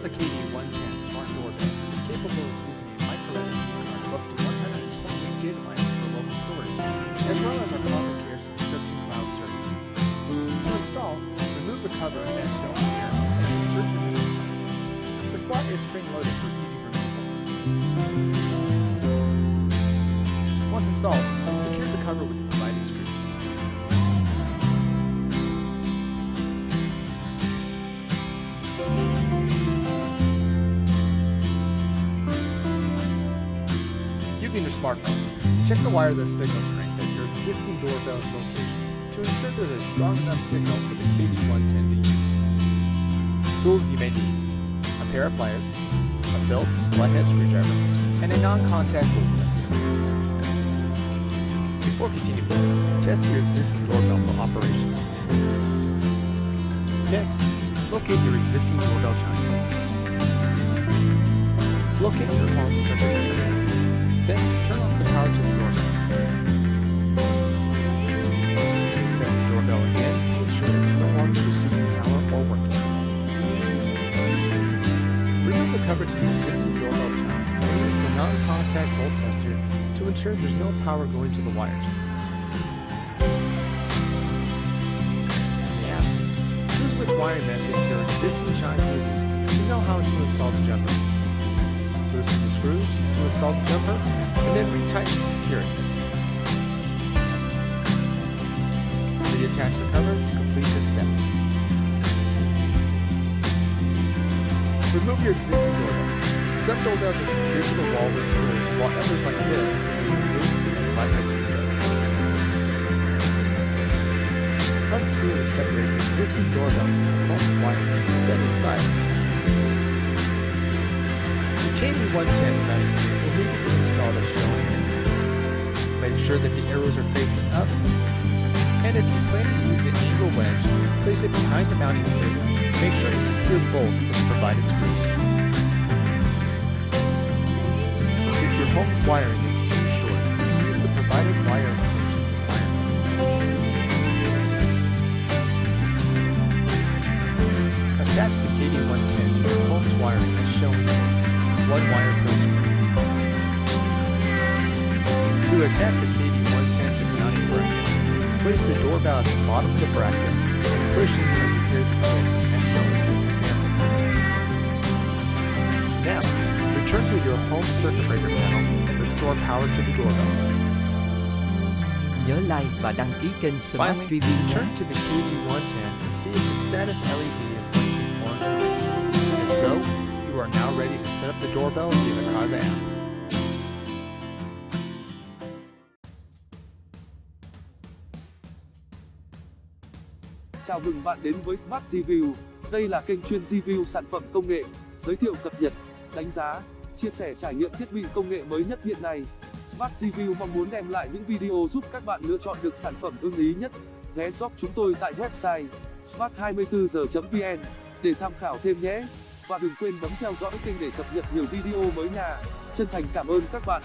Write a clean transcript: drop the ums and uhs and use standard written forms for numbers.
Kasa KD110 smart doorbell is capable of using a micro SD card of up to 128 gigabytes for local storage, as well as our Kasa Care subscription cloud service. To install, remove the cover as shown here and insert the new one. The slot is spring-loaded for easy removal. Once installed, secure the cover with the provided screws. Using your smartphone, check the wireless signal strength at your existing doorbell's location to ensure there is strong enough signal for the KD110 to use. Tools you may need: a pair of pliers, a Phillips flathead screwdriver, and a non-contact bolt tester. Before continuing, test your existing doorbell for operation. Next, locate your existing doorbell chime. Locate your home circuit breaker. Then turn off the power to the doorbell. Turn the doorbell again to ensure it's no longer receiving power or working. Remove the cover to the existing doorbell chime and use the non-contact bolt tester to ensure there's no power going to the wires. Yeah. Choose which wiring method your existing chime uses to know how to install the jumper. Loosen the screws to install the jumper, and then retighten to secure it. Reattach the cover to complete this step. Remove your existing doorbell. Some doorbells are secured to the wall with screws, while others like this can be removed with a flathead screwdriver. Unscrew and separate the existing doorbell from the home wiring set aside. KD110 mounting will need to be installed as shown here. Make sure that the arrows are facing up, and if you plan to use the angle wedge, place it behind the mounting plate. Make sure to secure both with the provided screws. If your home's wiring is too short, you can use the provided wire extensions and wire nuts. Attach the KD110 to your home's wiring as shown here. One wire per screw. To attach the KD110 to the mounting bracket, place the doorbell at the bottom of the bracket and push until you hear the click as shown in this example. Now, return to your home circuit breaker panel and restore power to the doorbell. Nhớ like và đăng ký kênh Smart Finally, Review nhé. return to the KD110 and see if the status LED is blinking orange or green. If so, you are now ready to set up the doorbell via the Kasa app. Chào mừng bạn đến với Smart Review. Đây là kênh chuyên review sản phẩm công nghệ, giới thiệu cập nhật, đánh giá, chia sẻ trải nghiệm thiết bị công nghệ mới nhất hiện nay. Smart Review mong muốn đem lại những video giúp các bạn lựa chọn được sản phẩm ưng ý nhất. Ghé shop chúng tôi tại website smart24giờ.vn để tham khảo thêm nhé. Và đừng quên bấm theo dõi kênh để cập nhật nhiều video mới nha. Chân thành cảm ơn các bạn.